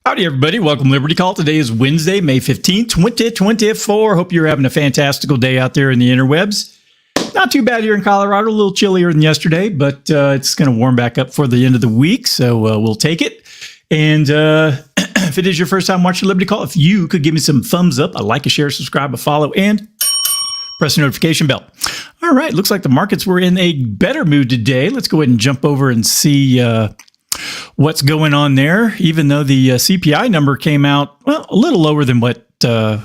Howdy, everybody. Welcome to Liberty Call. Today is Wednesday, May 15th, 2024. Hope you're having a fantastical day out there in the interwebs. Not too bad here in Colorado. A little chillier than yesterday, but it's going to warm back up for the end of the week, so we'll take it. And if it is your first time watching Liberty Call, if you could give me some thumbs up, a like, a share, subscribe, a follow, and press the notification bell. All right. Looks like the markets were in a better mood today. Let's go ahead and jump over and see what's going on there, even though the CPI number came out, well, a little lower than what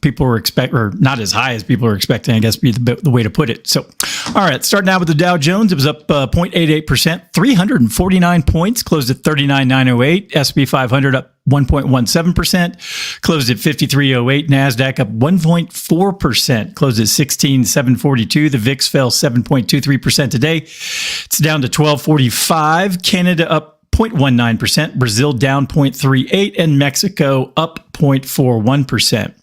people were expecting, or not as high as people were expecting, I guess be the way to put it. So, all right, starting out with the Dow Jones, it was up 0.88%, 349 points, closed at 39,908. S&P 500 up 1.17%, closed at 5308. Nasdaq up 1.4%, closed at 16,742. The VIX fell 7.23% today. It's down to 1245. Canada up 0.19%, Brazil down 0.38%, and Mexico up 0.41%.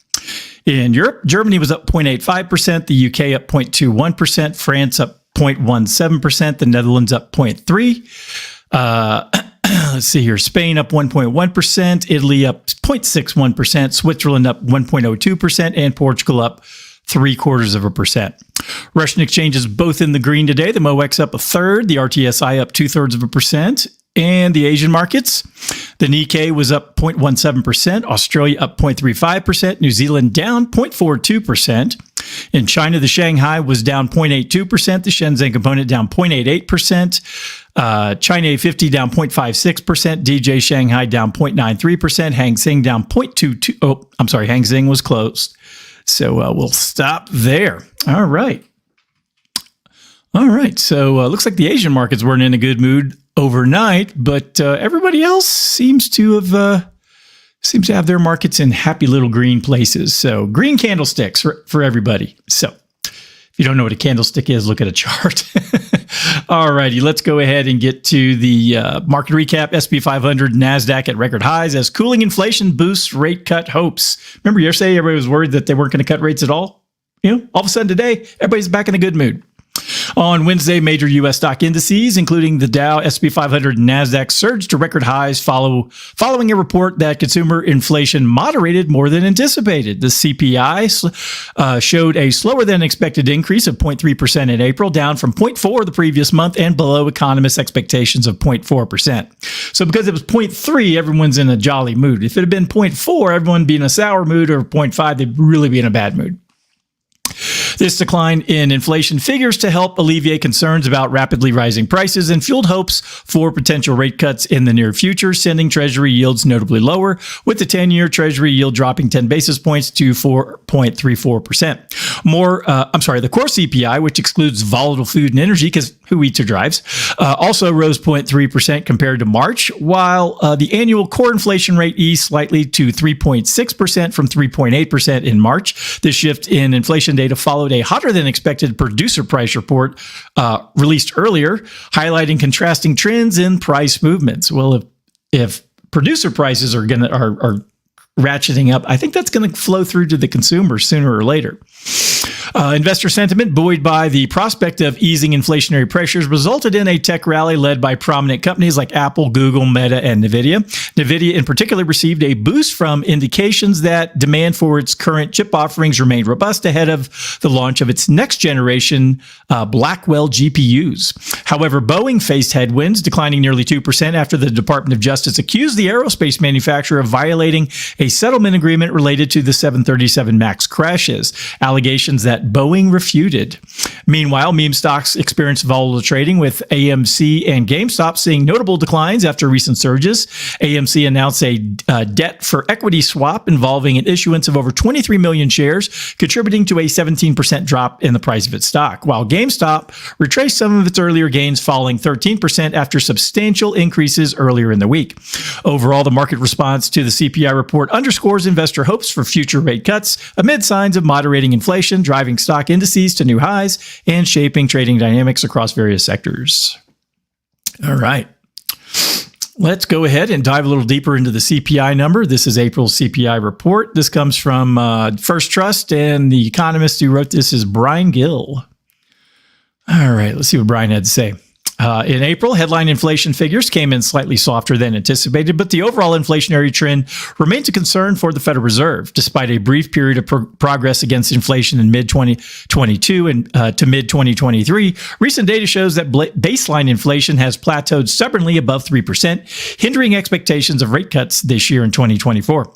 In Europe, Germany was up 0.85%, the UK up 0.21%, France up 0.17%, the Netherlands up 0.3%. Let's see here, Spain up 1.1%, Italy up 0.61%, Switzerland up 1.02%, and Portugal up 0.75%. Russian exchanges both in the green today. The MOEX up 1/3, the RTSI up 2/3%. And the Asian markets, the Nikkei was up 0.17%, Australia up 0.35%, New Zealand down 0.42%. In China, the Shanghai was down 0.82%, the Shenzhen component down 0.88%, China A50 down 0.56%, DJ Shanghai down 0.93%, Hang Seng down 0.22%. Oh, I'm sorry, Hang Seng was closed. So we'll stop there. All right. So looks like the Asian markets weren't in a good mood overnight, but everybody else seems to have their markets in happy little green places. So green candlesticks for everybody. So if you don't know what a candlestick is, look at a chart. All righty, let's go ahead and get to the market recap. S&P 500, Nasdaq at record highs as cooling inflation boosts rate cut hopes. Remember yesterday, everybody was worried that they weren't going to cut rates at all. All of a sudden today, everybody's back in a good mood. On Wednesday, major U.S. stock indices, including the Dow, S&P 500, and Nasdaq, surged to record highs following a report that consumer inflation moderated more than anticipated. The CPI showed a slower than expected increase of 0.3% in April, down from 0.4% the previous month and below economists' expectations of 0.4%. So because it was 0.3%, everyone's in a jolly mood. If it had been 0.4%, everyone would be in a sour mood, or 0.5%, they'd really be in a bad mood. This decline in inflation figures to help alleviate concerns about rapidly rising prices and fueled hopes for potential rate cuts in the near future, sending Treasury yields notably lower, with the 10-year Treasury yield dropping 10 basis points to 4.34%. The core CPI, which excludes volatile food and energy, because who eats or drives, also rose 0.3% compared to March, while the annual core inflation rate eased slightly to 3.6% from 3.8% in March. This shift in inflation data followed a hotter than expected producer price report released earlier, highlighting contrasting trends in price movements. Well, if producer prices are ratcheting up, I think that's going to flow through to the consumer sooner or later. Investor sentiment, buoyed by the prospect of easing inflationary pressures, resulted in a tech rally led by prominent companies like Apple, Google, Meta, and NVIDIA. NVIDIA in particular received a boost from indications that demand for its current chip offerings remained robust ahead of the launch of its next generation Blackwell GPUs. However, Boeing faced headwinds, declining nearly 2% after the Department of Justice accused the aerospace manufacturer of violating a settlement agreement related to the 737 MAX crashes, allegations that Boeing refuted. Meanwhile, meme stocks experienced volatile trading, with AMC and GameStop seeing notable declines after recent surges. AMC announced a debt for equity swap involving an issuance of over 23 million shares, contributing to a 17% drop in the price of its stock, while GameStop retraced some of its earlier gains, falling 13% after substantial increases earlier in the week. Overall, the market response to the CPI report underscores investor hopes for future rate cuts amid signs of moderating inflation, driving stock indices to new highs and shaping trading dynamics across various sectors. All right. Let's go ahead and dive a little deeper into the CPI number. This is April's CPI report. This comes from First Trust, and the economist who wrote this is Brian Gill. All right, let's see what Brian had to say. In April, headline inflation figures came in slightly softer than anticipated, but the overall inflationary trend remains a concern for the Federal Reserve. Despite a brief period of progress against inflation in mid-2022 and to mid-2023, recent data shows that baseline inflation has plateaued stubbornly above 3%, hindering expectations of rate cuts this year in 2024.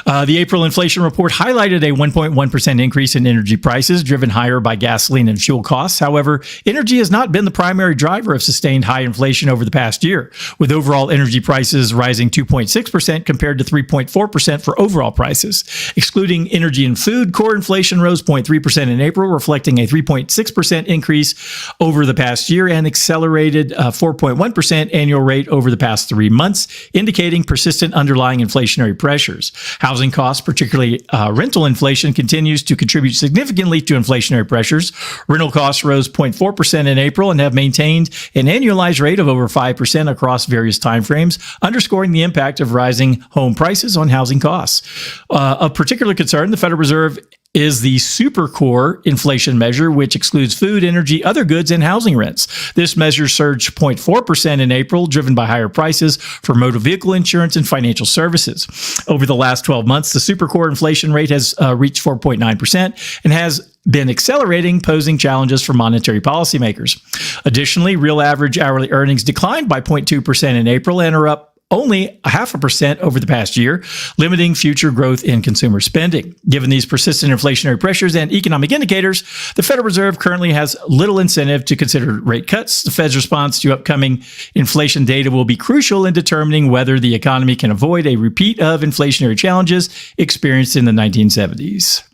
The April inflation report highlighted a 1.1% increase in energy prices, driven higher by gasoline and fuel costs. However, energy has not been the primary driver of sustained high inflation over the past year, with overall energy prices rising 2.6% compared to 3.4% for overall prices. Excluding energy and food, core inflation rose 0.3% in April, reflecting a 3.6% increase over the past year and accelerated 4.1% annual rate over the past 3 months, indicating persistent underlying inflationary pressures. Housing costs, particularly rental inflation, continues to contribute significantly to inflationary pressures. Rental costs rose 0.4% in April and have maintained an annualized rate of over 5% across various timeframes, underscoring the impact of rising home prices on housing costs. Of particular concern, the Federal Reserve is the super core inflation measure, which excludes food, energy, other goods, and housing rents. This measure surged 0.4% in April, driven by higher prices for motor vehicle insurance and financial services. Over the last 12 months, the super core inflation rate has reached 4.9% and has been accelerating, posing challenges for monetary policymakers. Additionally, real average hourly earnings declined by 0.2% in April and are up only 0.5% over the past year, limiting future growth in consumer spending. Given these persistent inflationary pressures and economic indicators, the Federal Reserve currently has little incentive to consider rate cuts. The Fed's response to upcoming inflation data will be crucial in determining whether the economy can avoid a repeat of inflationary challenges experienced in the 1970s.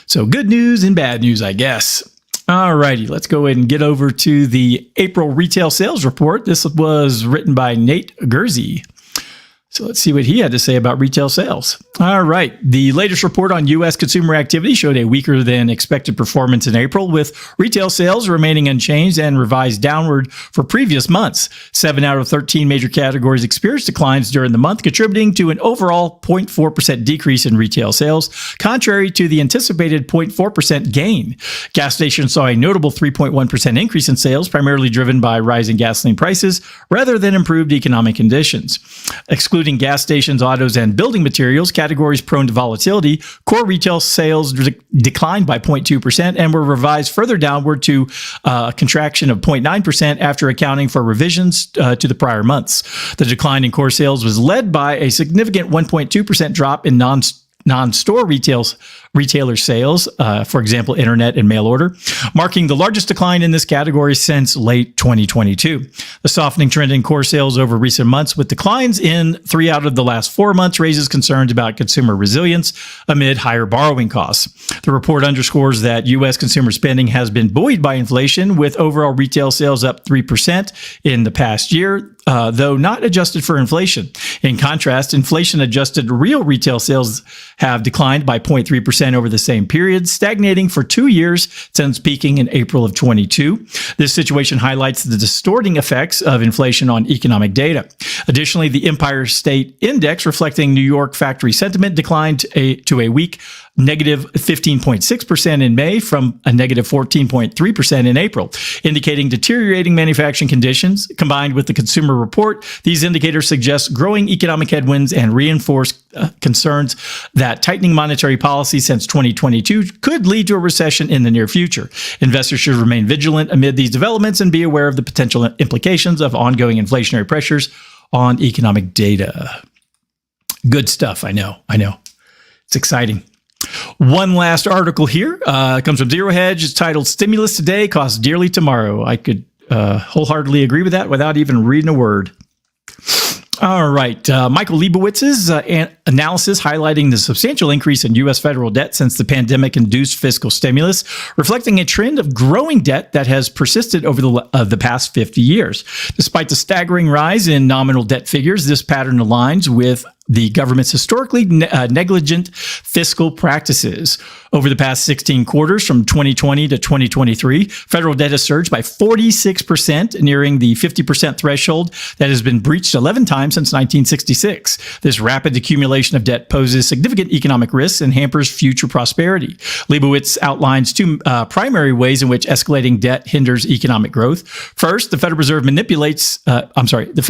So good news and bad news, I guess. All righty, let's go ahead and get over to the April retail sales report. This was written by Nate Gersey. So let's see what he had to say about retail sales. All right. The latest report on U.S. consumer activity showed a weaker than expected performance in April, with retail sales remaining unchanged and revised downward for previous months. 7 out of 13 major categories experienced declines during the month, contributing to an overall 0.4% decrease in retail sales, contrary to the anticipated 0.4% gain. Gas stations saw a notable 3.1% increase in sales, primarily driven by rising gasoline prices rather than improved economic conditions. Excluding gas stations, autos, and building materials, categories prone to volatility, core retail sales declined by 0.2% and were revised further downward to a contraction of 0.9% after accounting for revisions to the prior months. The decline in core sales was led by a significant 1.2% drop in non-store retailer sales, for example, internet and mail order, marking the largest decline in this category since late 2022. The softening trend in core sales over recent months, with declines in 3 out of the last 4 months, raises concerns about consumer resilience amid higher borrowing costs. The report underscores that U.S. consumer spending has been buoyed by inflation, with overall retail sales up 3% in the past year, though not adjusted for inflation. In contrast, inflation-adjusted real retail sales have declined by 0.3% over the same period, stagnating for 2 years since peaking in April of 22. This situation highlights the distorting effects of inflation on economic data. Additionally, the Empire State Index, reflecting New York factory sentiment, declined to a weak negative 15.6% in May from a negative 14.3% in April, indicating deteriorating manufacturing conditions. Combined with the consumer report, these indicators suggest growing economic headwinds and reinforce concerns that tightening monetary policy since 2022 could lead to a recession in the near future. Investors should remain vigilant amid these developments and be aware of the potential implications of ongoing inflationary pressures on economic data. Good stuff, I know. It's exciting. One last article here comes from Zero Hedge. It's titled "Stimulus Today Costs Dearly Tomorrow." I could wholeheartedly agree with that without even reading a word. All right. Michael Leibowitz's analysis highlighting the substantial increase in U.S. federal debt since the pandemic-induced fiscal stimulus, reflecting a trend of growing debt that has persisted over the past 50 years. Despite the staggering rise in nominal debt figures, this pattern aligns with the government's historically negligent fiscal practices. Over the past 16 quarters, from 2020 to 2023, federal debt has surged by 46%, nearing the 50% threshold that has been breached 11 times since 1966. This rapid accumulation of debt poses significant economic risks and hampers future prosperity. Leibowitz outlines two primary ways in which escalating debt hinders economic growth. First, the Federal Reserve the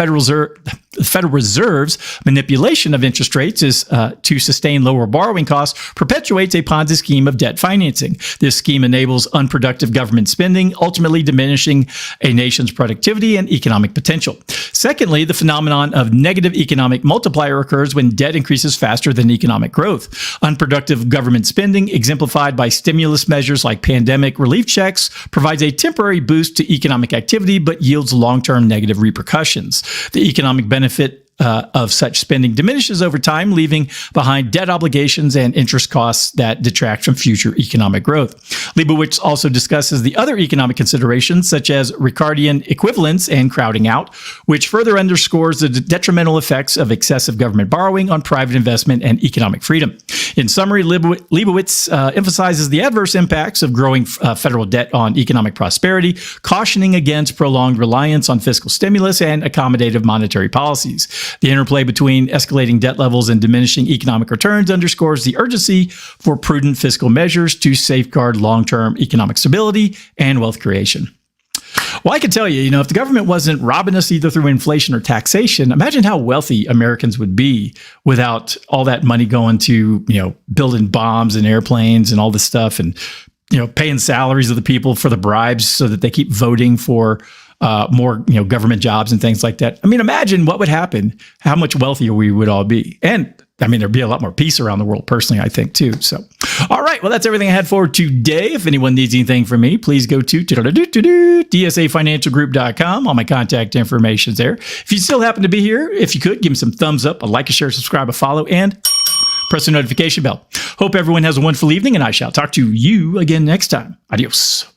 Federal Reserve's manipulation of interest rates is to sustain lower borrowing costs perpetuates a Ponzi scheme of debt financing. This scheme enables unproductive government spending, ultimately diminishing a nation's productivity and economic potential. Secondly, the phenomenon of negative economic multiplier occurs when debt increases faster than economic growth. Unproductive government spending, exemplified by stimulus measures like pandemic relief checks, provides a temporary boost to economic activity but yields long-term negative repercussions. The economic benefit of such spending diminishes over time, leaving behind debt obligations and interest costs that detract from future economic growth. Leibowitz also discusses the other economic considerations, such as Ricardian equivalence and crowding out, which further underscores the detrimental effects of excessive government borrowing on private investment and economic freedom. In summary, Leibowitz emphasizes the adverse impacts of growing federal debt on economic prosperity, cautioning against prolonged reliance on fiscal stimulus and accommodative monetary policies. The interplay between escalating debt levels and diminishing economic returns underscores the urgency for prudent fiscal measures to safeguard long-term economic stability and wealth creation. Well, I can tell you, if the government wasn't robbing us either through inflation or taxation, imagine how wealthy Americans would be without all that money going to, building bombs and airplanes and all this stuff and, paying salaries of the people for the bribes so that they keep voting for more, government jobs and things like that. I mean, imagine what would happen, how much wealthier we would all be. And there'd be a lot more peace around the world personally, I think, too. So, all right. Well, that's everything I had for today. If anyone needs anything from me, please go to DSAFinancialGroup.com. All my contact information is there. If you still happen to be here, if you could, give me some thumbs up, a like, a share, subscribe, a follow, and press the notification bell. Hope everyone has a wonderful evening, and I shall talk to you again next time. Adios.